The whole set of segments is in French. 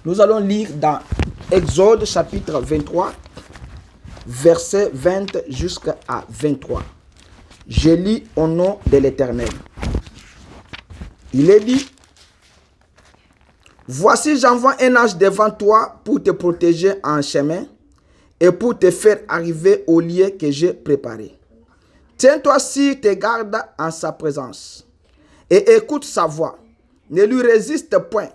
Nous allons lire dans Exode chapitre 23, verset 20 jusqu'à 23. Je lis au nom de l'Éternel. Il est dit: voici, j'envoie un ange devant toi pour te protéger en chemin et pour te faire arriver au lieu que j'ai préparé. Tiens-toi sur tes gardes en sa présence et écoute sa voix. Ne lui résiste point,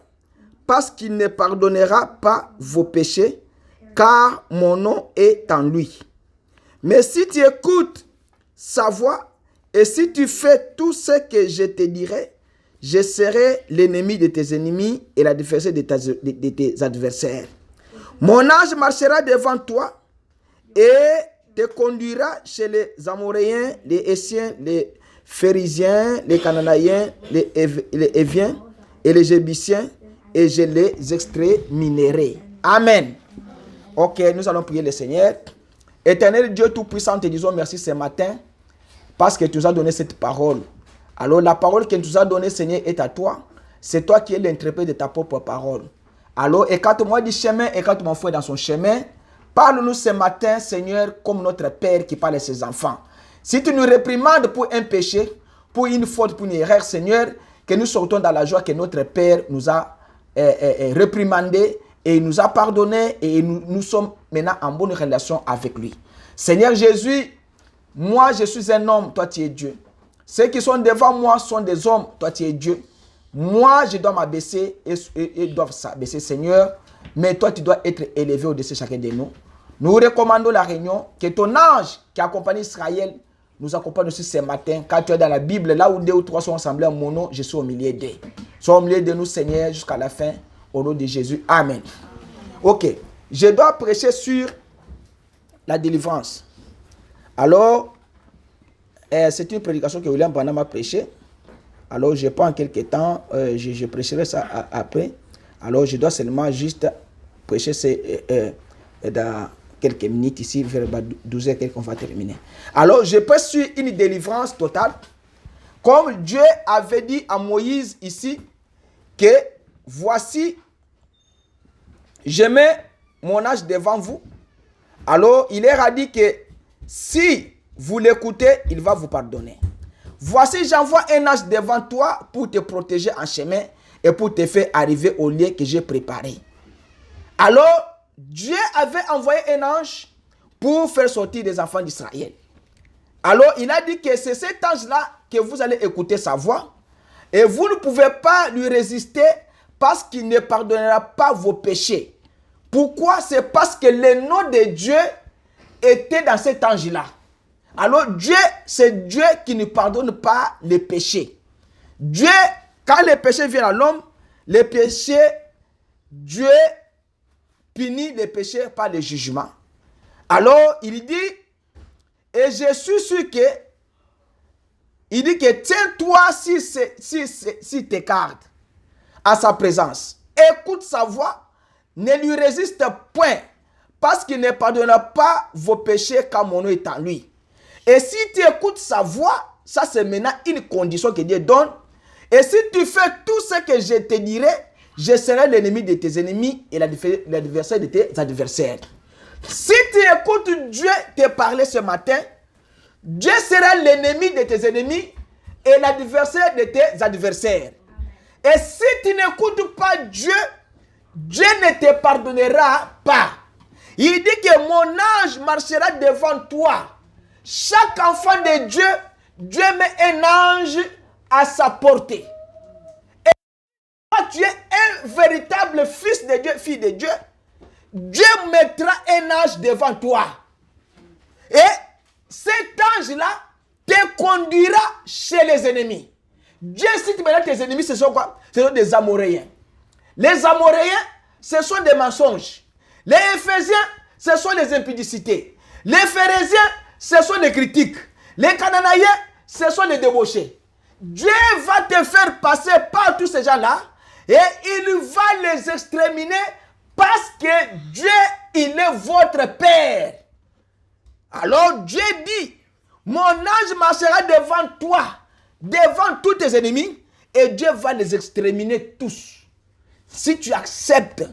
parce qu'il ne pardonnera pas vos péchés, car mon nom est en lui. Mais si tu écoutes sa voix et si tu fais tout ce que je te dirai, je serai l'ennemi de tes ennemis et l'adversaire de tes adversaires. Mon ange marchera devant toi et te conduira chez les Amoréens, les Hessiens, les Phérésiens, les Cananéens, les Éviens et les Jébusiens, et je les exterminerai. Amen. Ok, nous allons prier le Seigneur. Éternel Dieu Tout-Puissant, te disons merci ce matin parce que tu nous as donné cette parole. Alors la parole que tu nous as donnée, Seigneur, est à toi. C'est toi qui es l'interprète de ta propre parole. Alors écarte-moi du chemin, écarte mon frère dans son chemin. Parle-nous ce matin, Seigneur, comme notre Père qui parle à ses enfants. Si tu nous réprimandes pour un péché, pour une faute, pour une erreur, Seigneur, que nous sortons dans la joie que notre Père nous a réprimandé et nous a pardonné et nous sommes maintenant en bonne relation avec lui. Seigneur Jésus, moi je suis un homme, toi tu es Dieu. Ceux qui sont devant moi sont des hommes, toi tu es Dieu. Moi je dois m'abaisser et doivent s'abaisser, Seigneur, mais toi tu dois être élevé au-dessus de chacun de nous. Nous recommandons la réunion, que ton ange qui accompagne Israël nous accompagne aussi ce matin. Quand tu es dans la Bible, là où 2 ou 3 sont assemblés en mon nom, je suis au milieu d'eux. Sois au milieu de nous, Seigneur, jusqu'à la fin, au nom de Jésus. Amen. Ok, je dois prêcher sur la délivrance. Alors, c'est une prédication que William Branham a prêchée. Alors, je prends quelques temps, je prêcherai ça après. Alors, je dois seulement juste prêcher dans quelques minutes ici, vers 12h, qu'on va terminer. Alors, je prêche sur une délivrance totale. Comme Dieu avait dit à Moïse ici, que voici, je mets mon ange devant vous. Alors, il leur a dit que si vous l'écoutez, il va vous pardonner. Voici, j'envoie un ange devant toi pour te protéger en chemin et pour te faire arriver au lieu que j'ai préparé. Alors, Dieu avait envoyé un ange pour faire sortir des enfants d'Israël. Alors, il a dit que c'est cet ange-là que vous allez écouter sa voix et vous ne pouvez pas lui résister parce qu'il ne pardonnera pas vos péchés. Pourquoi? C'est parce que le nom de Dieu était dans cet ange-là. Alors, Dieu, c'est Dieu qui ne pardonne pas les péchés. Dieu, quand les péchés viennent à l'homme, les péchés, Dieu punit les péchés par le jugement. Alors, il dit, et je suis sûr que, il dit que tiens-toi si t'écartes à sa présence. Écoute sa voix, ne lui résiste point, parce qu'il ne pardonnera pas vos péchés car mon nom est en lui. Et si tu écoutes sa voix, ça c'est maintenant une condition que Dieu donne. Et si tu fais tout ce que je te dirai, je serai l'ennemi de tes ennemis et l'adversaire de tes adversaires. Si tu écoutes Dieu te parler ce matin, Dieu sera l'ennemi de tes ennemis et l'adversaire de tes adversaires. Et si tu n'écoutes pas Dieu, Dieu ne te pardonnera pas. Il dit que mon ange marchera devant toi. Chaque enfant de Dieu, Dieu met un ange à sa portée. Et quand tu es un véritable fils de Dieu, fille de Dieu, Dieu mettra un ange devant toi. Et cet ange-là te conduira chez les ennemis. Dieu cite maintenant tes ennemis, ce sont quoi? Ce sont des Amoréens. Les Amoréens, ce sont des mensonges. Les Éphésiens, ce sont les impudicités. Les Phérésiens, ce sont les critiques. Les Cananéens, ce sont les débauchés. Dieu va te faire passer par tous ces gens-là et il va les exterminer parce que Dieu, il est votre Père. Alors Dieu dit, mon ange marchera devant toi, devant tous tes ennemis, et Dieu va les exterminer tous. Si tu acceptes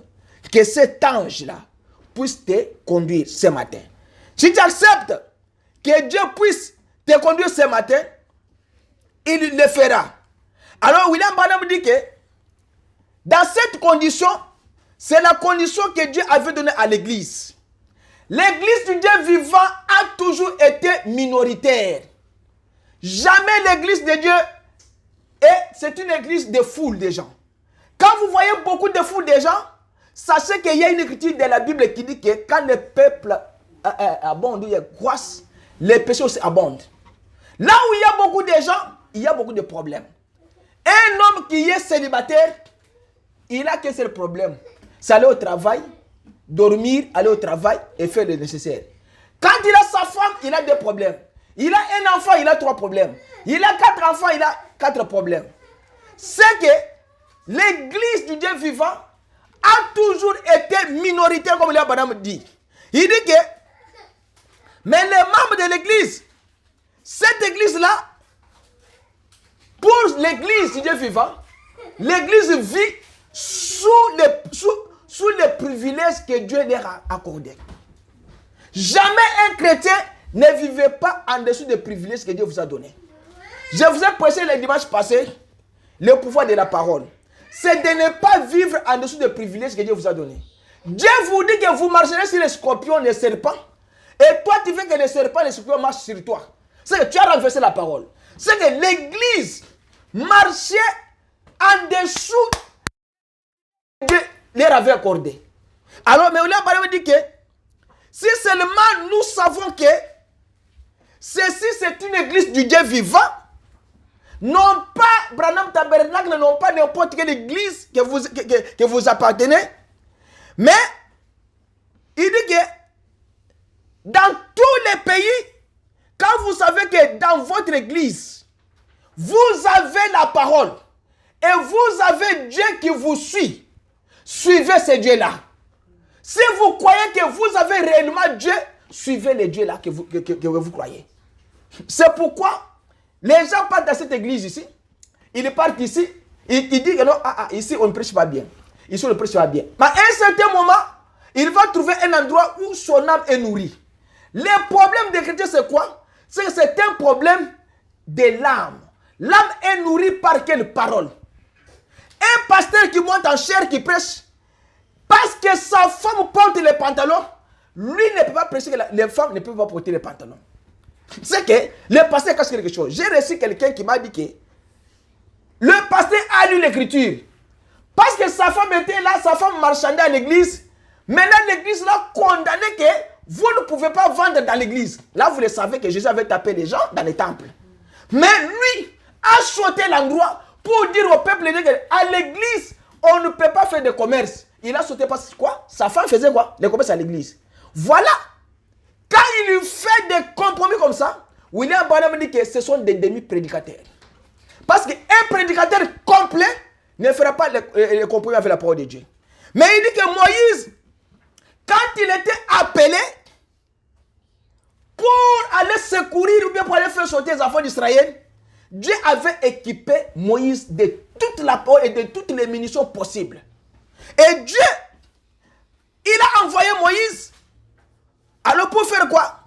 que cet ange-là puisse te conduire ce matin. Si tu acceptes que Dieu puisse te conduire ce matin, il le fera. Alors William Branham dit que dans cette condition, c'est la condition que Dieu avait donnée à l'église. L'église du Dieu vivant a toujours été minoritaire. Jamais l'église de Dieu, c'est une église de foule de gens. Quand vous voyez beaucoup de foule de gens, sachez qu'il y a une écriture de la Bible qui dit que quand le peuple abonde, il croisse, les péchés aussi abondent. Là où il y a beaucoup de gens, il y a beaucoup de problèmes. Un homme qui est célibataire, il a qu'un seul problème. C'est aller au travail, dormir, aller au travail et faire le nécessaire. Quand il a sa femme, il a 2 problèmes. Il a un enfant, il a 3 problèmes. Il a 4 enfants, il a 4 problèmes. C'est que l'église du Dieu vivant a toujours été minoritaire, comme le Branham dit. Il dit que, mais les membres de l'église, cette église-là, pour l'église du Dieu vivant, l'église vit sous les privilèges que Dieu leur a accordés. Jamais un chrétien ne vivait pas en dessous des privilèges que Dieu vous a donnés. Je vous ai prêché le dimanche passé le pouvoir de la parole. C'est de ne pas vivre en dessous des privilèges que Dieu vous a donnés. Dieu vous dit que vous marcherez sur les scorpions, les serpents. Et toi, tu veux que les serpents, les scorpions marchent sur toi. C'est que tu as renversé la parole. C'est que l'église marchait en dessous de Dieu leur avait accordé. Alors, mais William Branham dit que si seulement nous savons que ceci c'est une église du Dieu vivant, non pas Branham Tabernacle, non pas n'importe quelle église que vous appartenez, mais il dit que dans tous les pays, quand vous savez que dans votre église, vous avez la parole et vous avez Dieu qui vous suit, suivez ce Dieu-là. Si vous croyez que vous avez réellement Dieu, suivez le Dieu-là que vous croyez. C'est pourquoi les gens partent dans cette église ici, ils partent ici, ils disent que non, ici on ne prêche pas bien. Ici on ne prêche pas bien. Mais à un certain moment, il va trouver un endroit où son âme est nourrie. Le problème des chrétiens, c'est quoi? C'est que c'est un problème de l'âme. L'âme est nourrie par quelle parole? Un pasteur qui monte en chair, qui prêche, parce que sa femme porte les pantalons, lui ne peut pas prêcher que les femmes ne peuvent pas porter les pantalons. C'est que le pasteur cache quelque chose. J'ai reçu quelqu'un qui m'a dit que le pasteur a lu l'écriture. Parce que sa femme était là, sa femme marchandait à l'église. Maintenant, l'église l'a condamné que vous ne pouvez pas vendre dans l'église. Là, vous le savez que Jésus avait tapé les gens dans les temples. Mais lui a sauté l'endroit pour dire au peuple qu'à l'église, on ne peut pas faire de commerce. Il a sauté parce que quoi? Sa femme faisait quoi? Le commerce à l'église. Voilà. Quand il fait des compromis comme ça, William Branham dit que ce sont des demi-prédicateurs. Parce qu'un prédicateur complet ne fera pas le compromis avec la parole de Dieu. Mais il dit que Moïse, quand il était appelé pour aller secourir ou bien pour aller faire sortir les enfants d'Israël, Dieu avait équipé Moïse de toute la parole et de toutes les munitions possibles. Et Dieu, il a envoyé Moïse. Alors pour faire quoi?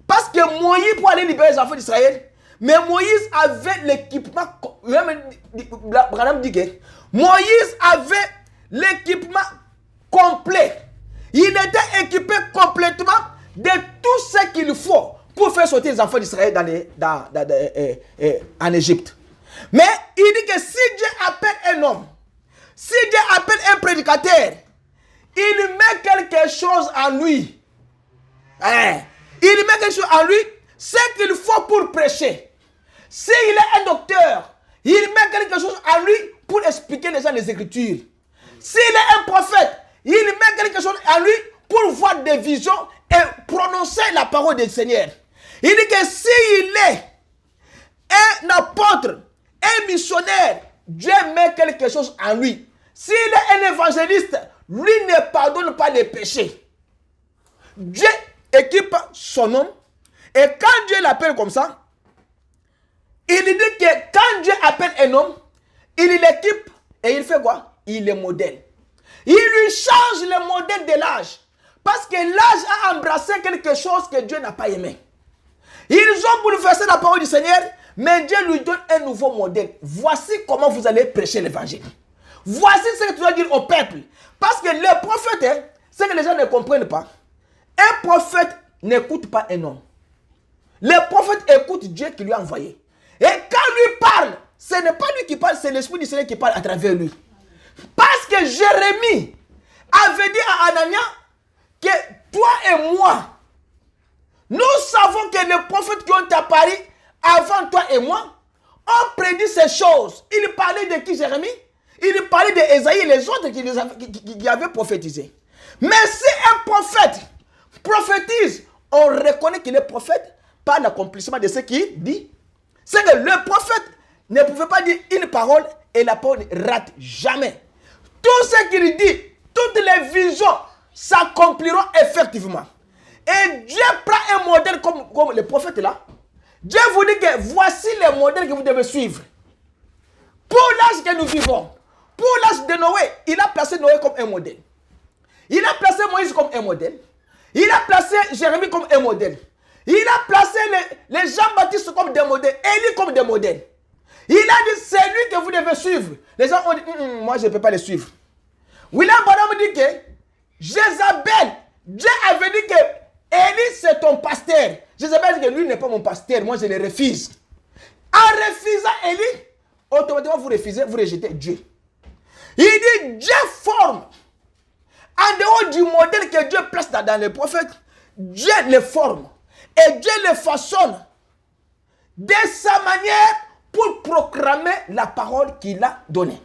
Parce que Moïse, pour aller libérer les enfants d'Israël, mais Moïse avait l'équipement. Branham dit que Moïse avait l'équipement complet. Il était équipé complètement de tout ce qu'il faut pour faire sortir les enfants d'Israël en Égypte. Mais il dit que si Dieu appelle un homme, si Dieu appelle un prédicateur, il met quelque chose en lui. Il met quelque chose en lui, ce qu'il faut pour prêcher. S'il est un docteur, il met quelque chose en lui pour expliquer les gens les Écritures. S'il est un prophète, il met quelque chose en lui pour voir des visions et prononcer la parole du Seigneur. Il dit que s'il est un apôtre, un missionnaire, Dieu met quelque chose en lui. S'il est un évangéliste, lui ne pardonne pas les péchés. Dieu équipe son homme. Et quand Dieu l'appelle comme ça, il dit que quand Dieu appelle un homme, il l'équipe et il fait quoi? Il le modèle. Il lui change le modèle de l'âge. Parce que l'âge a embrassé quelque chose que Dieu n'a pas aimé. Ils ont bouleversé la parole du Seigneur, mais Dieu lui donne un nouveau modèle. Voici comment vous allez prêcher l'évangile. Voici ce que tu dois dire au peuple. Parce que le prophète, ce que les gens ne comprennent pas, un prophète n'écoute pas un homme. Le prophète écoute Dieu qui lui a envoyé. Et quand lui parle, ce n'est pas lui qui parle, c'est l'Esprit du Seigneur qui parle à travers lui. Parce que Jérémie avait dit à Anania que toi et moi, nous savons que les prophètes qui ont apparu avant toi et moi ont prédit ces choses. Il parlait de qui, Jérémie? Il parlait d'Ésaïe et les autres qui avaient prophétisé. Mais si un prophète prophétise, on reconnaît qu'il est prophète par l'accomplissement de ce qu'il dit. C'est que le prophète ne pouvait pas dire une parole et la parole ne rate jamais. Tout ce qu'il dit, toutes les visions s'accompliront effectivement. Et Dieu prend un modèle comme le prophète là. Dieu vous dit que voici les modèles que vous devez suivre. Pour l'âge que nous vivons, pour l'âge de Noé, il a placé Noé comme un modèle. Il a placé Moïse comme un modèle. Il a placé Jérémie comme un modèle. Il a placé les Jean-Baptiste comme des modèles, Élie comme des modèles. Il a dit, c'est lui que vous devez suivre. Les gens ont dit, moi je ne peux pas les suivre. William Branham dit que Jézabel, Dieu avait dit que Élie c'est ton pasteur. Jézabel dit que lui n'est pas mon pasteur, moi je le refuse. En refusant Élie, automatiquement vous refusez, vous rejetez Dieu. Il dit, Dieu forme. En dehors du modèle que Dieu place dans les prophètes, Dieu les forme. Et Dieu les façonne de sa manière pour proclamer la parole qu'il a donnée.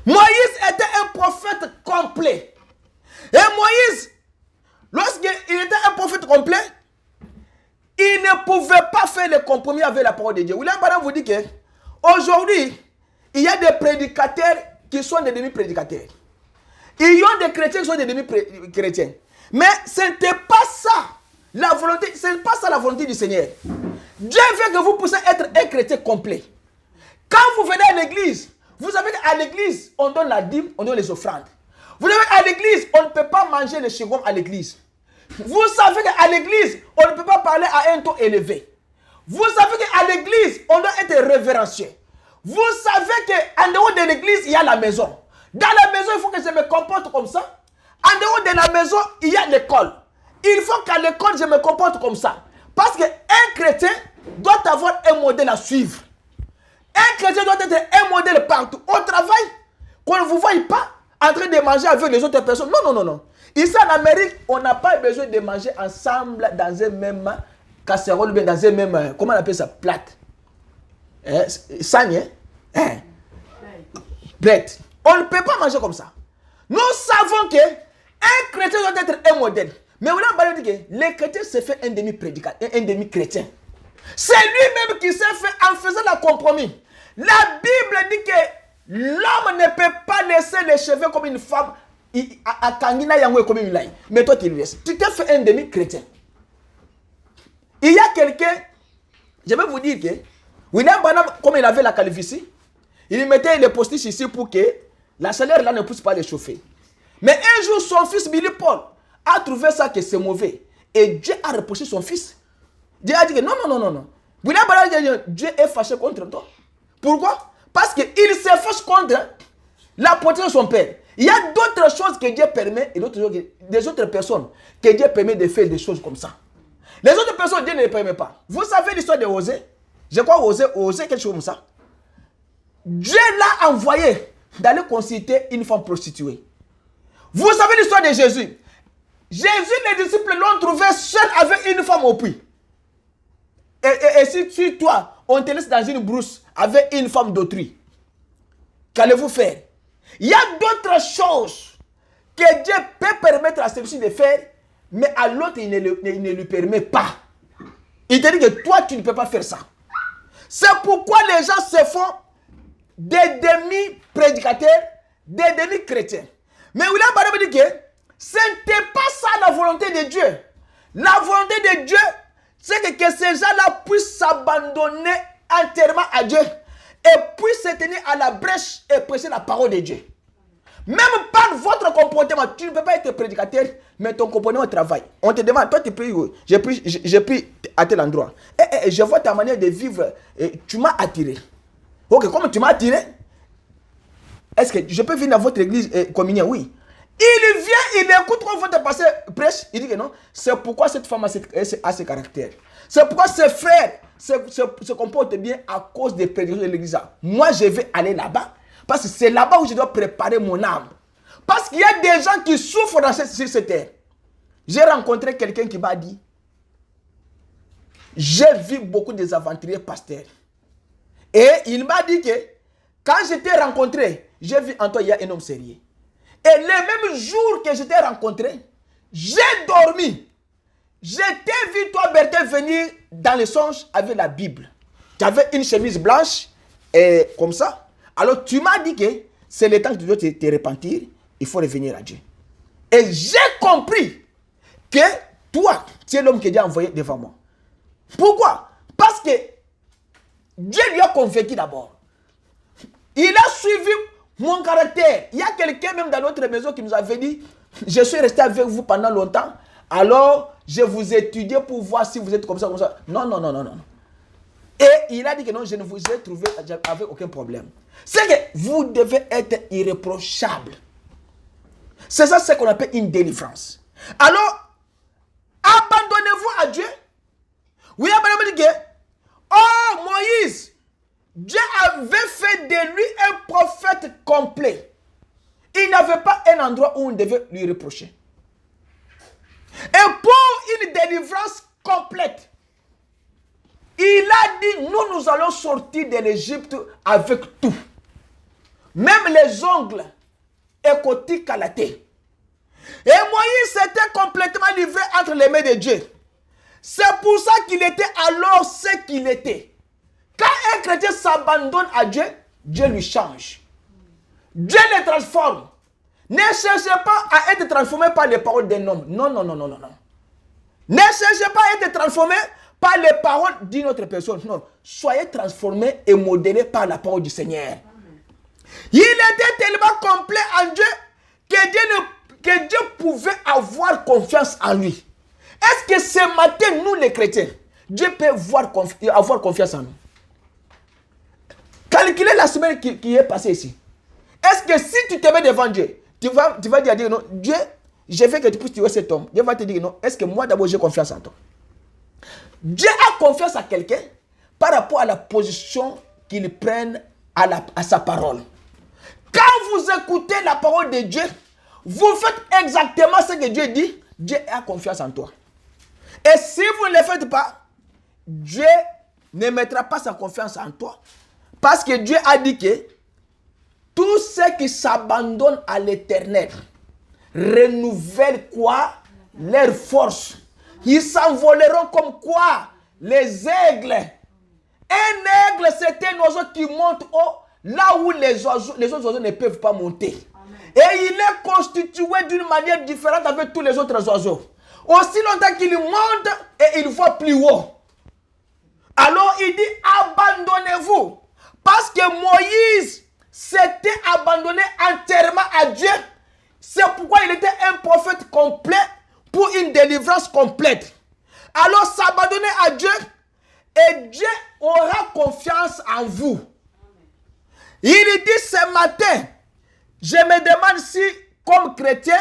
Moïse était un prophète complet. Et Moïse, lorsqu'il était un prophète complet, il ne pouvait pas faire le compromis avec la parole de Dieu. William Branham vous dit qu'aujourd'hui, il y a des prédicateurs qui sont des demi-prédicateurs. Il y a des chrétiens qui sont des demi-chrétiens. Mais ce n'était pas ça la volonté, ce n'est pas ça la volonté du Seigneur. Dieu veut que vous puissiez être un chrétien complet. Quand vous venez à l'église, vous savez qu'à l'église, on donne la dîme, on donne les offrandes. Vous savez qu'à l'église, on ne peut pas manger le chewing-gum à l'église. Vous savez qu'à l'église, on ne peut pas parler à un ton élevé. Vous savez qu'à l'église, on doit être révérencieux. Vous savez qu'en dehors de l'église, il y a la maison. Dans la maison, il faut que je me comporte comme ça. En dehors de la maison, il y a l'école. Il faut qu'à l'école, je me comporte comme ça. Parce qu'un chrétien doit avoir un modèle à suivre. Un chrétien doit être un modèle partout. Au travail, qu'on ne vous voie pas en train de manger avec les autres personnes. Non, non, non, non. Ici en Amérique, on n'a pas besoin de manger ensemble dans un même casserole, mais dans un même, comment on appelle ça, plate. Sagne, hein? Plate. On ne peut pas manger comme ça. Nous savons que un chrétien doit être un modèle. Mais on a dit que le chrétien se fait un demi-prédicateur, un demi-chrétien. C'est lui-même qui s'est fait en faisant le compromis. La Bible dit que l'homme ne peut pas laisser les cheveux comme une femme à Kangina Yangwe comme une laïe. Mais toi tu le laisses. Tu t'es fait un demi-chrétien. Il y a quelqu'un, je vais vous dire que William Branham, comme il avait la calvitie, il mettait les postiches ici pour que la chaleur là ne puisse pas les chauffer. Mais un jour, son fils Billy Paul a trouvé ça que c'est mauvais. Et Dieu a reproché son fils. Dieu a dit que non, non, non, non, non. William Branham a dit Dieu est fâché contre toi. Pourquoi? Parce qu'il se fâche contre la protection de son père. Il y a d'autres choses que Dieu permet et des autres personnes que Dieu permet de faire des choses comme ça. Les autres personnes, Dieu ne les permet pas. Vous savez l'histoire de Osée? Je crois Osée quelque chose comme ça. Dieu l'a envoyé d'aller consulter une femme prostituée. Vous savez l'histoire de Jésus? Jésus, les disciples l'ont trouvé seul avec une femme au puits. Et si toi, on te laisse dans une brousse avec une femme d'autrui, qu'allez-vous faire? Il y a d'autres choses que Dieu peut permettre à celui-ci de faire, mais à l'autre, il ne lui permet pas. Il te dit que toi, tu ne peux pas faire ça. C'est pourquoi les gens se font des demi-prédicateurs, des demi-chrétiens. Mais William Branham dit que ce n'était pas ça la volonté de Dieu. La volonté de Dieu, c'est que ces gens-là puissent s'abandonner entièrement à Dieu et puissent se tenir à la brèche et prêcher la parole de Dieu. Même par votre comportement, tu ne peux pas être prédicateur, mais ton comportement au travail. On te demande, toi tu pries, j'ai pris à tel endroit. Je vois ta manière de vivre, tu m'as attiré. Ok, comme tu m'as attiré, est-ce que je peux venir dans votre église et communier? Oui. Il vient, il écoute quand votre pasteur prêche, il dit que non. C'est pourquoi cette femme a ce caractère. C'est pourquoi ses frères se comportent bien à cause des prédications de l'église. Moi, je vais aller là-bas. Parce que c'est là-bas où je dois préparer mon âme. Parce qu'il y a des gens qui souffrent sur cette terre. J'ai rencontré quelqu'un qui m'a dit, j'ai vu beaucoup des aventuriers pasteurs. Et il m'a dit que quand je t'ai rencontré, j'ai vu en toi, il y a un homme sérieux. Et le même jour que je t'ai rencontré, j'ai dormi. Je t'ai vu, toi, Bertin, venir dans les songes avec la Bible. Tu avais une chemise blanche, et comme ça. Alors, tu m'as dit que c'est le temps que tu dois te repentir, il faut revenir à Dieu. Et j'ai compris que toi, tu es l'homme que Dieu a envoyé devant moi. Pourquoi? Parce que Dieu lui a convaincu d'abord. Il a suivi mon caractère. Il y a quelqu'un même dans notre maison qui nous avait dit, je suis resté avec vous pendant longtemps, alors je vous ai étudié pour voir si vous êtes comme ça, comme ça. Non, non, non, non, non. Et il a dit que non, je ne vous ai trouvé avec aucun problème. C'est que vous devez être irréprochable. C'est ça ce qu'on appelle une délivrance. Alors, abandonnez-vous à Dieu. Oui, abandonnez-vous à Dieu. Oh, Moïse, Dieu avait fait de lui un prophète complet. Il n'avait pas un endroit où on devait lui reprocher. Et pour une délivrance complète, il a dit, nous allons sortir de l'Égypte avec tout. Même les ongles écotiques à la tête. Et Moïse s'était complètement livré entre les mains de Dieu. C'est pour ça qu'il était alors ce qu'il était. Quand un chrétien s'abandonne à Dieu, Dieu lui change. Dieu le transforme. Ne cherchez pas à être transformé par les paroles d'un homme. Non, non, non, non, non, non. Ne cherchez pas à être transformé par les paroles d'une autre personne. Non. Soyez transformés et modelés par la parole du Seigneur. Il était tellement complet en Dieu que Dieu pouvait avoir confiance en lui. Est-ce que ce matin, nous les chrétiens, Dieu peut avoir confiance en nous? Calculez la semaine qui est passée ici. Est-ce que si tu te mets devant Dieu, tu vas dire non, Dieu, j'ai fait que tu puisses tuer cet homme. Dieu va te dire non, est-ce que moi d'abord j'ai confiance en toi? Dieu a confiance à quelqu'un par rapport à la position qu'il prenne à sa parole. Quand vous écoutez la parole de Dieu, vous faites exactement ce que Dieu dit, Dieu a confiance en toi. Et si vous ne le faites pas, Dieu ne mettra pas sa confiance en toi. Parce que Dieu a dit que tous ceux qui s'abandonnent à l'Éternel renouvellent quoi? Leur force. Ils s'envoleront comme quoi? Les aigles. Un aigle, c'est un oiseau qui monte haut, là où les autres oiseaux ne peuvent pas monter. Amen. Et il est constitué d'une manière différente avec tous les autres oiseaux. Aussi longtemps qu'il monte et il voit plus haut. Alors il dit, abandonnez-vous. Parce que Moïse s'était abandonné entièrement à Dieu. C'est pourquoi il était un prophète complet pour une délivrance complète. Alors s'abandonner à Dieu et Dieu aura confiance en vous. Il dit ce matin, je me demande si comme chrétiens,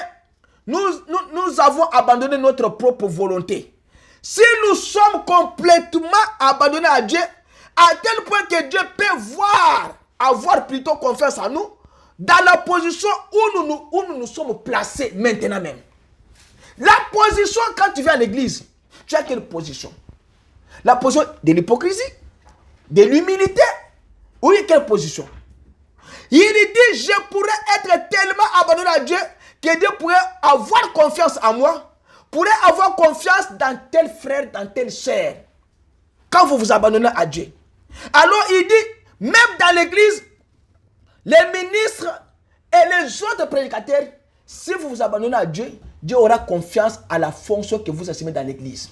nous avons abandonné notre propre volonté. Si nous sommes complètement abandonnés à Dieu, à tel point que Dieu peut avoir plutôt confiance en nous, dans la position où nous sommes placés maintenant même. La position, quand tu viens à l'église, tu as quelle position? La position de l'hypocrisie, de l'humilité, ou quelle position? Il dit, je pourrais être tellement abandonné à Dieu que Dieu pourrait avoir confiance en moi, pourrait avoir confiance dans tel frère, dans telle sœur. Quand vous vous abandonnez à Dieu. Alors il dit, même dans l'église, les ministres et les autres prédicateurs, si vous vous abandonnez à Dieu, Dieu aura confiance à la fonction que vous assumez dans l'église.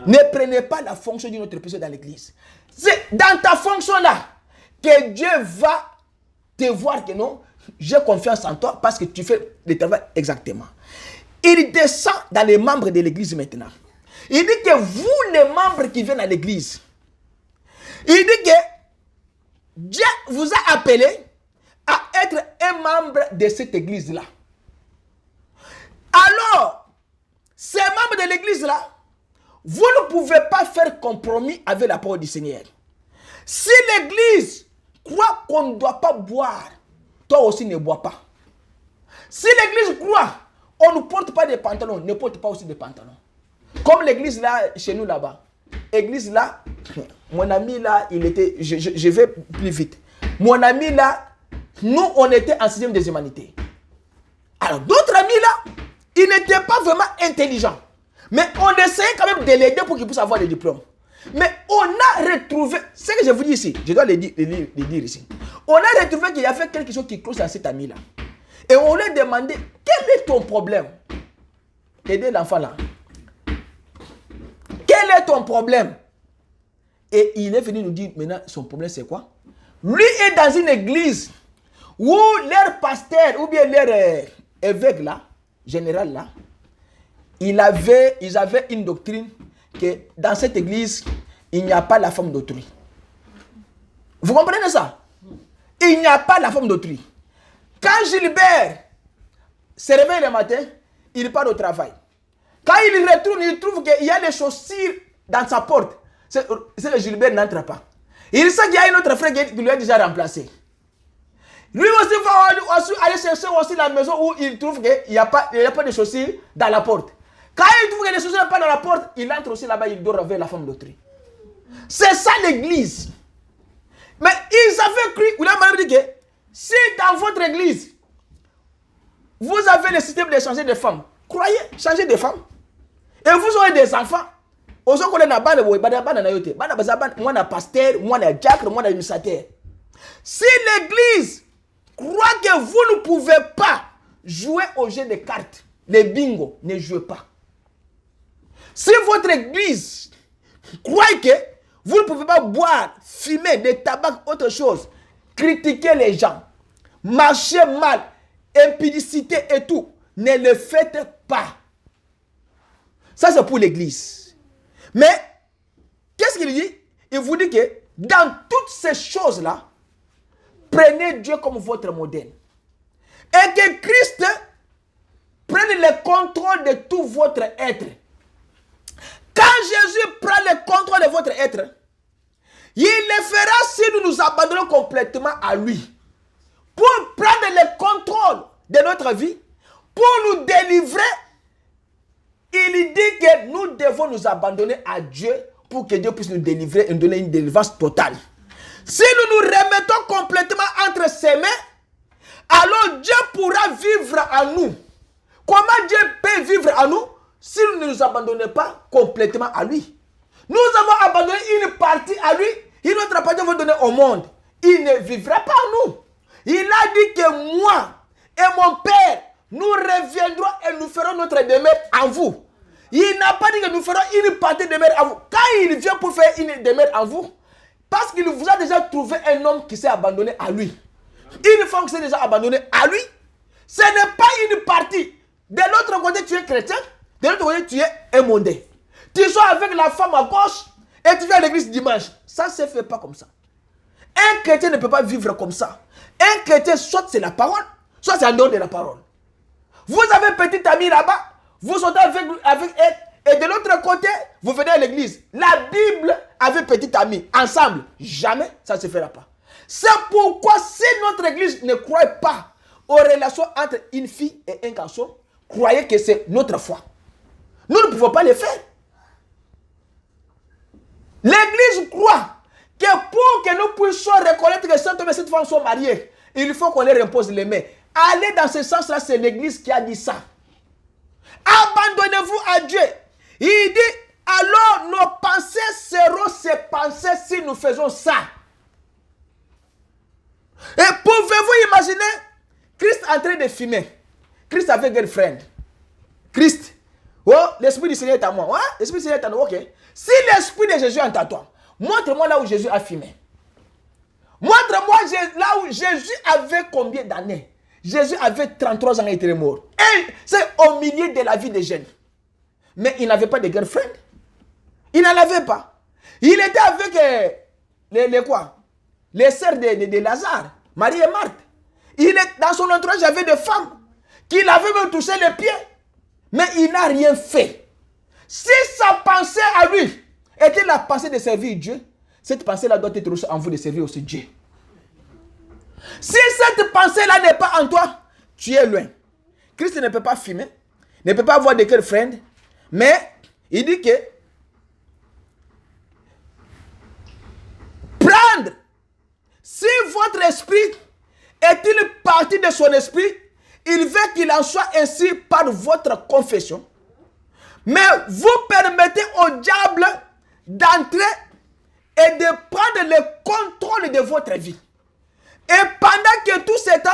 Ne prenez pas la fonction d'une autre personne dans l'église. C'est dans ta fonction là que Dieu va te voir que non, j'ai confiance en toi parce que tu fais le travail exactement. Il descend dans les membres de l'église maintenant. Il dit que vous, les membres qui viennent à l'église, il dit que Dieu vous a appelé à être un membre de cette église-là. Alors, ces membres de l'église-là, vous ne pouvez pas faire compromis avec la parole du Seigneur. Si l'église croit qu'on ne doit pas boire, toi aussi ne bois pas. Si l'église croit on ne porte pas de pantalons, ne porte pas aussi de pantalons. Comme l'église là, chez nous là-bas. L'église là, mon ami là, il était, je vais plus vite. Mon ami là, nous on était en 6e des humanités. Alors d'autres amis là, ils n'étaient pas vraiment intelligents. Mais on essayait quand même de l'aider pour qu'il puisse avoir des diplômes. Mais on a retrouvé, ce que je vous dis ici, je dois le dire ici. On a retrouvé qu'il y avait quelque chose qui cloche à cet ami là. Et on lui a demandé, quel est ton problème? Aider l'enfant là. Quel est ton problème? Et il est venu nous dire maintenant son problème c'est quoi? Lui est dans une église où leur pasteur ou bien leur évêque là, général là, ils avaient une doctrine que dans cette église, il n'y a pas la femme d'autrui. Vous comprenez ça? Il n'y a pas la femme d'autrui. Quand Gilbert se réveille le matin, il part au travail. Quand il retourne, il trouve qu'il y a des chaussures dans sa porte. C'est que Gilbert n'entre pas. Il sait qu'il y a un autre frère qui lui a déjà remplacé. Lui aussi va aller chercher aussi la maison où il trouve qu'il n'y a pas de chaussures dans la porte. Quand il trouve que les chaussures ne sont pas dans la porte, il entre aussi là-bas, il dort avec la femme d'autrui. C'est ça l'église. Mais ils avaient cru, ou la madame dit que si dans votre église, vous avez le système de changer de femme, croyez, changer de femme. Et vous aurez des enfants. Aussi, on a pasteur, moi na diacre, moi na administrateur. Si l'église croit que vous ne pouvez pas jouer au jeu de cartes, les bingo, ne jouez pas. Si votre église croit que vous ne pouvez pas boire, fumer, des tabac, autre chose, critiquer les gens, marcher mal, impudicité et tout, ne le faites pas. Ça, c'est pour l'église. Mais, qu'est-ce qu'il dit? Il vous dit que dans toutes ces choses-là, prenez Dieu comme votre modèle. Et que Christ prenne le contrôle de tout votre être. Quand Jésus prend le contrôle de votre être, il le fera si nous nous abandonnons complètement à lui. Pour prendre le contrôle de notre vie, pour nous délivrer, il dit que nous devons nous abandonner à Dieu pour que Dieu puisse nous délivrer et nous donner une délivrance totale. Si nous nous remettons complètement entre ses mains, alors Dieu pourra vivre en nous. Comment Dieu peut vivre en nous si nous ne nous abandonnons pas complètement à lui? Nous avons abandonné une partie à lui, une autre partie va donner au monde. Il ne vivra pas en nous. Il a dit que moi et mon Père, nous reviendrons et nous ferons notre demeure en vous. Il n'a pas dit que nous ferons une partie de demeure en vous. Quand il vient pour faire une demeure en vous, parce qu'il vous a déjà trouvé un homme qui s'est abandonné à lui. Une femme qui s'est déjà abandonnée à lui, ce n'est pas une partie. De l'autre côté, tu es chrétien, de l'autre côté, tu es un mondain. Tu sois avec la femme à gauche et tu viens à l'église dimanche. Ça ne se fait pas comme ça. Un chrétien ne peut pas vivre comme ça. Un chrétien, soit c'est la parole, soit c'est en dehors de la parole. Vous avez un petit ami là-bas, vous sortez avec elle, et de l'autre côté, vous venez à l'église. La Bible avec petit ami, ensemble, jamais ça ne se fera pas. C'est pourquoi si notre église ne croit pas aux relations entre une fille et un garçon, croyez que c'est notre foi. Nous ne pouvons pas le faire. L'église croit que pour que nous puissions reconnaître que cet homme et cette femme sont mariés, il faut qu'on leur impose les mains. Allez dans ce sens-là, c'est l'église qui a dit ça. Abandonnez-vous à Dieu. Il dit, alors nos pensées seront ses pensées si nous faisons ça. Et pouvez-vous imaginer Christ en train de fumer? Christ avec girlfriend. Christ. Oh, l'esprit du Seigneur est à moi. Ouais, l'esprit du Seigneur est à moi. Ok. Si l'esprit de Jésus est à toi, montre-moi là où Jésus a fumé. Montre-moi là où Jésus avait combien d'années. Jésus avait 33 ans et il était mort. Et c'est au milieu de la vie des jeunes. Mais il n'avait pas de girlfriend. Il n'en avait pas. Il était avec les quoi? Les sœurs de Lazare, Marie et Marthe. Dans son entourage, il y avait des femmes qui l'avaient même touché les pieds. Mais il n'a rien fait. Si sa pensée à lui était la pensée de servir Dieu, cette pensée-là doit être aussi en vous de servir aussi Dieu. Si cette pensée-là n'est pas en toi, tu es loin. Christ ne peut pas fumer, ne peut pas avoir de girlfriend, mais il dit que prendre, si votre esprit est-il parti de son esprit, il veut qu'il en soit ainsi par votre confession. Mais vous permettez au diable d'entrer et de prendre le contrôle de votre vie. Et pendant que tout ce temps,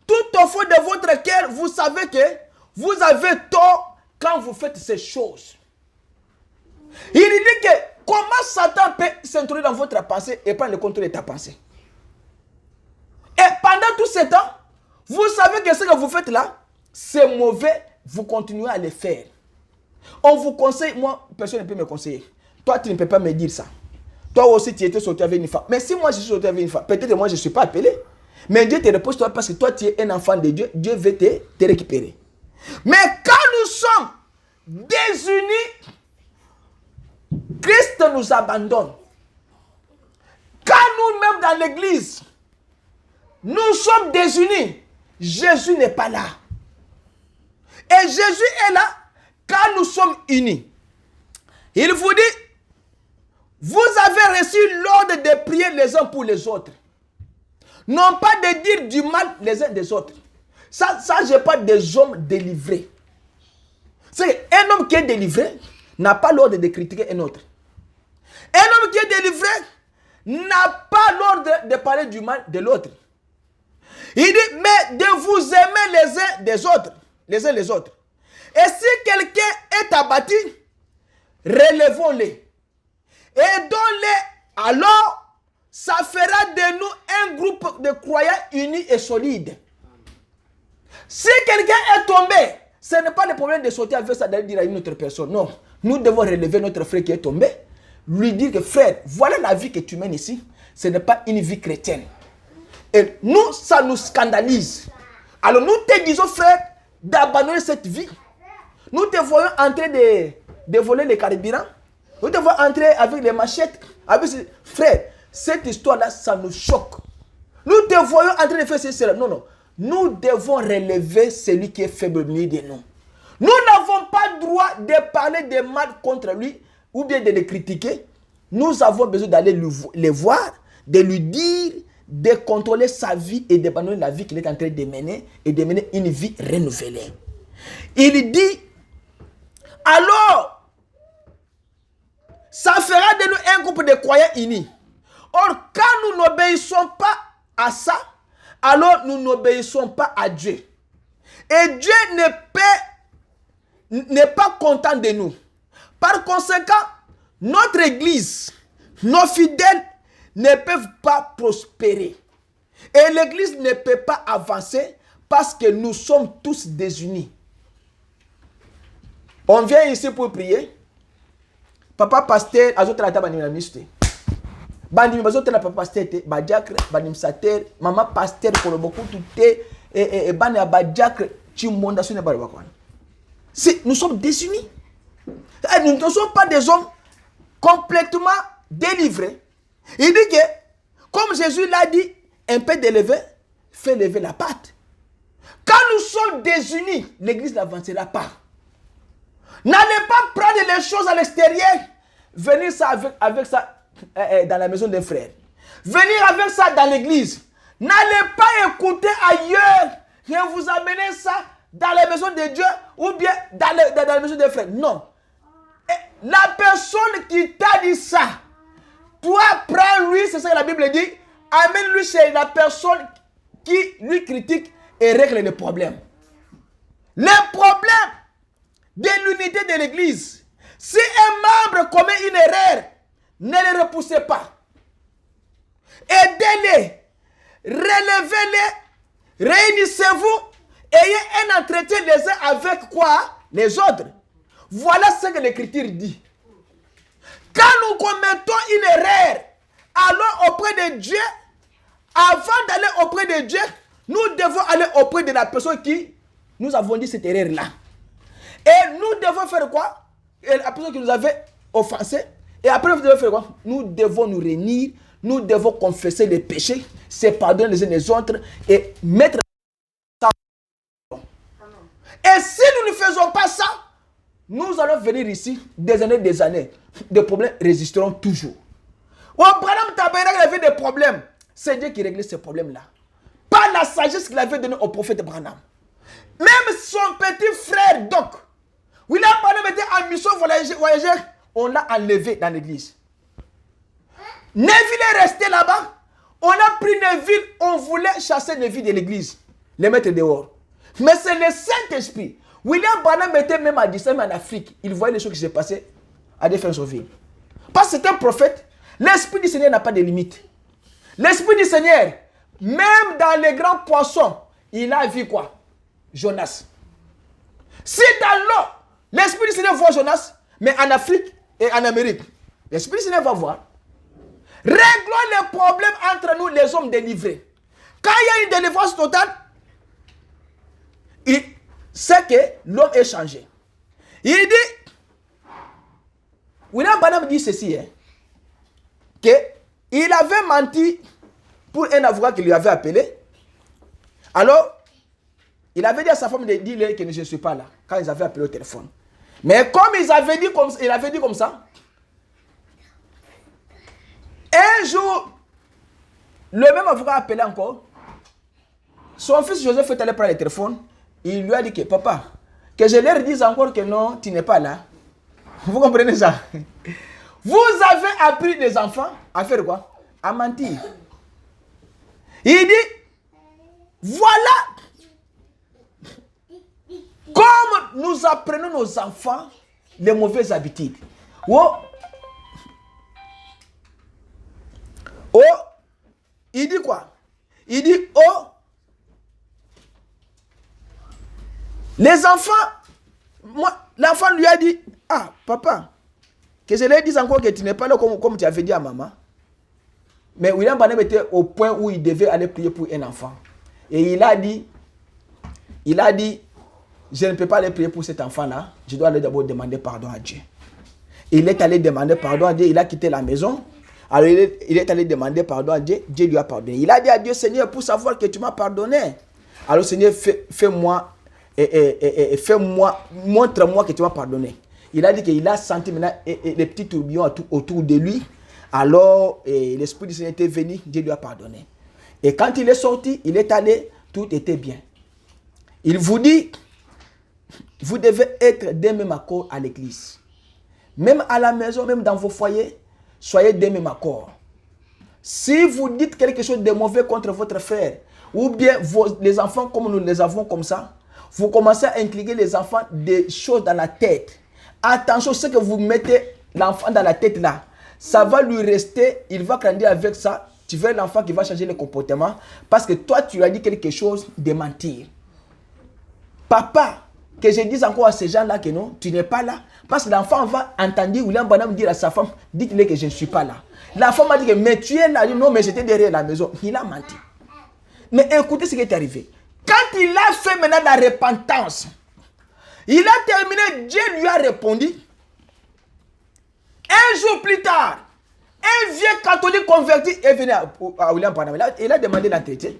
tout au fond de votre cœur, vous savez que vous avez tort quand vous faites ces choses. Il dit que comment Satan peut s'introduire dans votre pensée et prendre le contrôle de ta pensée. Et pendant tout ce temps, vous savez que ce que vous faites là, c'est mauvais, vous continuez à le faire. On vous conseille, moi, personne ne peut me conseiller. Toi, tu ne peux pas me dire ça. Toi aussi, tu étais sorti avec une femme. Mais si moi, je suis sorti avec une femme, peut-être que moi, je ne suis pas appelé. Mais Dieu te repose toi parce que toi, tu es un enfant de Dieu. Dieu veut te récupérer. Mais quand nous sommes désunis, Christ nous abandonne. Quand nous-mêmes dans l'église, nous sommes désunis, Jésus n'est pas là. Et Jésus est là quand nous sommes unis. Il vous dit, vous avez reçu l'ordre de prier les uns pour les autres. Non pas de dire du mal les uns des autres. Ça je parle des hommes délivrés. C'est un homme qui est délivré n'a pas l'ordre de critiquer un autre. Un homme qui est délivré n'a pas l'ordre de parler du mal de l'autre. Il dit, mais de vous aimer les uns des autres, les uns les autres. Et si quelqu'un est abattu, relevons-les. Aidons-les, alors ça fera de nous un groupe de croyants unis et solides. Si quelqu'un est tombé, ce n'est pas le problème de sauter avec ça, d'aller dire à une autre personne. Non, nous devons relever notre frère qui est tombé, lui dire que frère, voilà la vie que tu mènes ici, ce n'est pas une vie chrétienne. Et nous, ça nous scandalise. Alors nous te disons frère, d'abandonner cette vie. Nous te voyons en train de voler les carburants. Nous te voyons entrer avec les machettes. Frère, cette histoire-là, ça nous choque. Nous te voyons en train de faire cela. Non, non. Nous devons relever celui qui est faible au milieu de nous. Nous n'avons pas le droit de parler de mal contre lui ou bien de le critiquer. Nous avons besoin d'aller le voir, de lui dire, de contrôler sa vie et d'abandonner la vie qu'il est en train de mener et de mener une vie renouvelée. Il dit, alors, ça fera de nous un groupe de croyants unis. Or, quand nous n'obéissons pas à ça, alors nous n'obéissons pas à Dieu. Et Dieu n'est pas content de nous. Par conséquent, notre église, nos fidèles ne peuvent pas prospérer. Et l'église ne peut pas avancer parce que nous sommes tous désunis. On vient ici pour prier. Papa pasteur, azotra ta banimina miste. Bandimi bazotra papa pasteur te, badiakre, banim sater, maman pasteur pour beaucoup tout et bani badiakre, chimonda sune barabakwan. Si nous sommes désunis. Nous ne sommes pas des hommes complètement délivrés. Il dit que, comme Jésus l'a dit, un peu d'élever fait lever la patte. Quand nous sommes désunis, l'église n'avancera pas. N'allez pas prendre les choses à l'extérieur, venir ça avec ça dans la maison d'un frère. Venir avec ça dans l'église. N'allez pas écouter ailleurs et vous amener ça dans la maison de Dieu ou bien dans la maison des frères. Non. Et la personne qui t'a dit ça, toi prends-lui, c'est ça que la Bible dit, amène-lui chez la personne qui lui critique et règle le problème. Le problème de l'unité de l'église, si un membre commet une erreur, ne le repoussez pas. Aidez-les, relevez-les Réunissez-vous, ayez un entretien les uns avec quoi? Les autres. Voilà ce que l'Écriture dit. Quand nous commettons une erreur, allons auprès de Dieu. Avant d'aller auprès de Dieu, nous devons aller auprès de la personne qui nous avons dit cette erreur-là. Et nous devons faire quoi? Et la personne qui nous avait offensé. Et après, vous devez faire quoi? Nous devons nous réunir. Nous devons confesser les péchés, se pardonner les uns les autres et mettre. Et si nous ne faisons pas ça, nous allons venir ici des années. Des problèmes résisteront toujours. Oh, Branham Tabernacle avait des problèmes. C'est Dieu qui réglait ces problèmes-là. Pas la sagesse qu'il avait donnée au prophète Branham. Même son petit frère, Doc, William Branham était en mission voyageur, on l'a enlevé dans l'église. Neville est resté là-bas. On a pris Neville, on voulait chasser Neville de l'église, les mettre dehors. Mais c'est le Saint-Esprit. William Branham était même à distance en Afrique. Il voyait les choses qui se passaient à Défensoville. Parce que c'est un prophète. L'Esprit du Seigneur n'a pas de limite. L'Esprit du Seigneur, même dans les grands poissons, il a vu quoi? Jonas. Si dans l'eau, l'Esprit du Seigneur voit Jonas, mais en Afrique et en Amérique, l'Esprit du Seigneur va voir. Réglons les problèmes entre nous, les hommes délivrés. Quand il y a une délivrance totale, c'est que l'homme est changé. Il dit, William Branham dit ceci, qu'il avait menti pour un avocat qui lui avait appelé. Alors, il avait dit à sa femme de dire que je ne suis pas là, quand ils avaient appelé au téléphone. Mais comme il avait dit comme ça, un jour, le même avocat a appelé encore. Son fils Joseph est allé prendre le téléphone. Il lui a dit que papa, que je leur dise encore que non, tu n'es pas là. Vous comprenez ça? Vous avez appris les enfants à faire quoi? À mentir. Il dit, voilà comme nous apprenons nos enfants les mauvaises habitudes. Oh, il dit quoi? Il dit, les enfants, l'enfant lui a dit, ah, papa, que je leur dise encore que tu n'es pas là comme tu avais dit à maman. Mais William Branham était au point où il devait aller prier pour un enfant. Et il a dit, je ne peux pas aller prier pour cet enfant-là, je dois aller d'abord demander pardon à Dieu. Il est allé demander pardon à Dieu, il a quitté la maison. Alors il est allé demander pardon à Dieu, Dieu lui a pardonné. Il a dit à Dieu, Seigneur, pour savoir que tu m'as pardonné. Alors Seigneur, fais-moi, montre-moi que tu m'as pardonné. Il a dit qu'il a senti maintenant les petits tourbillons autour de lui. Alors l'Esprit du Seigneur était venu, Dieu lui a pardonné. Et quand il est sorti, il est allé, tout était bien. Il vous dit, vous devez être d'un même accord à l'église. Même à la maison, même dans vos foyers, soyez d'un même accord. Si vous dites quelque chose de mauvais contre votre frère, ou bien les enfants comme nous les avons comme ça, vous commencez à incliner les enfants des choses dans la tête. Attention, ce que vous mettez l'enfant dans la tête là, ça va lui rester, il va grandir avec ça. Tu veux l'enfant qui va changer le comportement parce que toi, tu lui as dit quelque chose de mentir. Papa, que je dise encore à ces gens-là que non, tu n'es pas là. Parce que l'enfant va entendre William Branham dire à sa femme, dites-le que je ne suis pas là. La femme a dit que, mais tu es là. Non, mais j'étais derrière la maison. Il a menti. Mais écoutez ce qui est arrivé. Quand il a fait maintenant la repentance, il a terminé, Dieu lui a répondu. Un jour plus tard, un vieux catholique converti est venu à William Branham. Il a demandé l'entretien.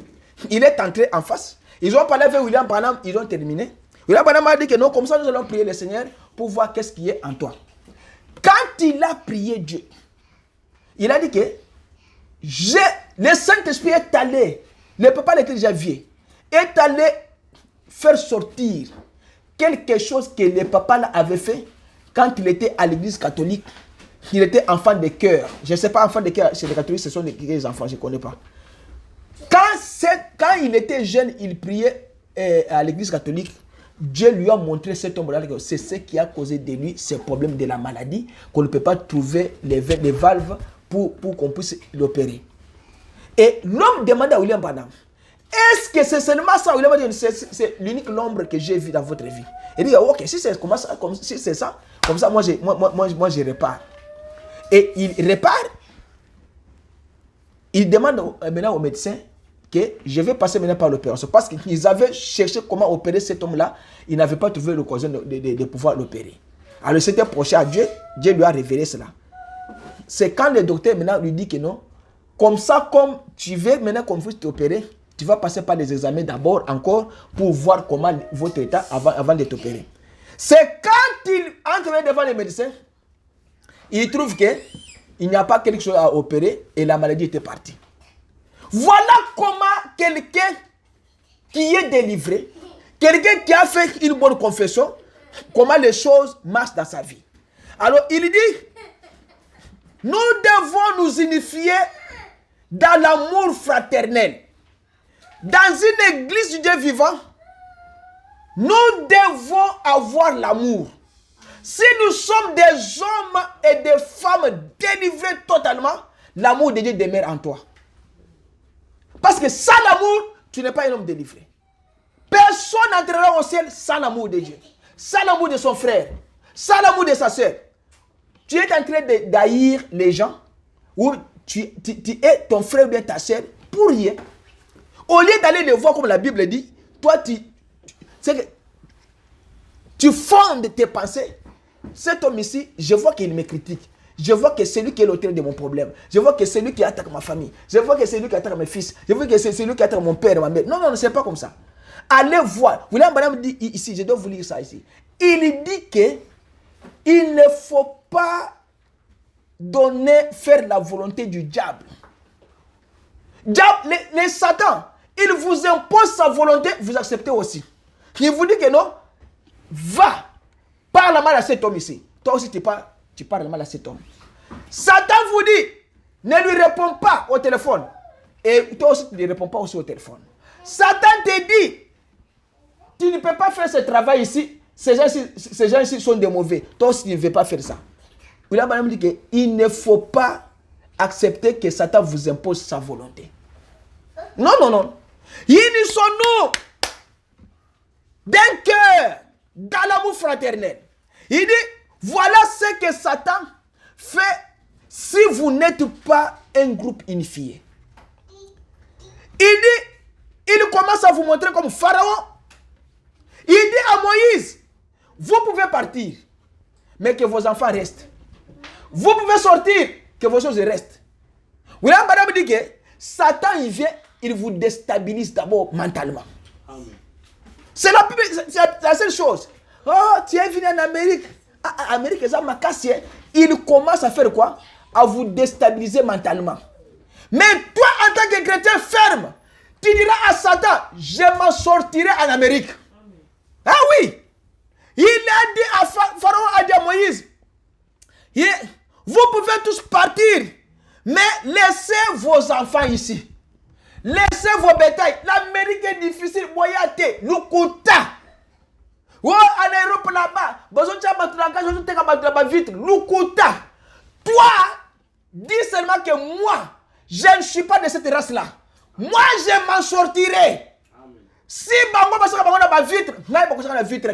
Il est entré en face. Ils ont parlé avec William Branham, ils ont terminé. William Branham a dit que non, comme ça nous allons prier le Seigneur pour voir qu'est-ce qui est en toi. Quand il a prié Dieu, il a dit que le Saint-Esprit est allé, le papa était déjà vieux, est allé faire sortir quelque chose que le papa là avait fait quand il était à l'église catholique. Il était enfant de cœur. Je ne sais pas, enfant de cœur, chez les catholiques, ce sont des enfants, je ne connais pas. Quand il était jeune, il priait à l'église catholique. Dieu lui a montré cet homme-là que c'est ce qui a causé de lui ces problèmes de la maladie, qu'on ne peut pas trouver les valves pour qu'on puisse l'opérer. Et l'homme demande à William Branham, est-ce que c'est seulement ça? Il va dire, c'est l'unique nombre que j'ai vu dans votre vie. Il dit, ok, si c'est si c'est ça, comme ça, moi je répare. Et il répare. Il demande maintenant au médecin que je vais passer maintenant par l'opération. Parce qu'ils avaient cherché comment opérer cet homme-là. Ils n'avaient pas trouvé l'occasion de pouvoir l'opérer. Alors, c'était proché à Dieu. Dieu lui a révélé cela. C'est quand le docteur maintenant lui dit que non. Comme ça, comme tu veux maintenant qu'on puisse t'opérer, tu vas passer par des examens d'abord encore pour voir comment votre état avant de t'opérer. C'est quand il entre devant les médecins, il trouve que il n'y a pas quelque chose à opérer et la maladie était partie. Voilà comment quelqu'un qui est délivré, quelqu'un qui a fait une bonne confession, comment les choses marchent dans sa vie. Alors il dit, nous devons nous unifier dans l'amour fraternel. Dans une église du Dieu vivant, nous devons avoir l'amour. Si nous sommes des hommes et des femmes délivrés totalement, l'amour de Dieu demeure en toi. Parce que sans l'amour, tu n'es pas un homme délivré. Personne n'entrera au ciel sans l'amour de Dieu. Sans l'amour de son frère. Sans l'amour de sa soeur. Tu es en train d'haïr les gens. Ou tu es ton frère ou bien ta soeur pour rien. Au lieu d'aller les voir comme la Bible dit, toi tu fondes tes pensées. Cet homme ici, je vois qu'il me critique. Je vois que c'est lui qui est l'auteur de mon problème. Je vois que c'est lui qui attaque ma famille. Je vois que c'est lui qui attaque mes fils. Je vois que c'est lui qui attaque mon père et ma mère. Non, non, c'est pas comme ça. Allez voir. Vous voyez, madame dit ici, je dois vous lire ça ici. Il dit que il ne faut pas faire la volonté du diable. Diable, les Satan, il vous impose sa volonté, vous acceptez aussi. Il vous dit que non, va, parle mal à cet homme ici. Toi aussi, tu parles mal à cet homme. Satan vous dit, ne lui réponds pas au téléphone. Et toi aussi, tu ne réponds pas aussi au téléphone. Satan te dit, tu ne peux pas faire ce travail ici. Ces gens ici sont des mauvais. Toi aussi, tu ne veux pas faire ça. William Branham dit qu'il ne faut pas accepter que Satan vous impose sa volonté. Non, non, non. Unissons-nous d'un cœur dans l'amour fraternel. Il dit, voilà ce que Satan fait si vous n'êtes pas un groupe unifié. Il dit, il commence à vous montrer comme Pharaon. Il dit à Moïse, vous pouvez partir, mais que vos enfants restent. Vous pouvez sortir, que vos choses restent. William Branham dit que Satan, il vient, il vous déstabilise d'abord mentalement. Amen. C'est la seule chose. Oh, tu es venu en Amérique. Amérique, il commence à faire quoi? À vous déstabiliser mentalement. Mais toi, en tant que chrétien ferme, tu diras à Satan, je m'en sortirai en Amérique. Amen. Ah oui! Il a dit à Pharaon, a dit à Moïse, vous pouvez tous partir, mais laissez vos enfants ici. Laissez vos bétails. L'Amérique est difficile. Moyate, Lukuta. Oh, en Europe là-bas, Lukuta. Toi, dis seulement que moi, je ne suis pas de cette race-là. Moi, je m'en sortirai. Amen. Si maman va sortir ma vitre, là, il va sortir la vitre.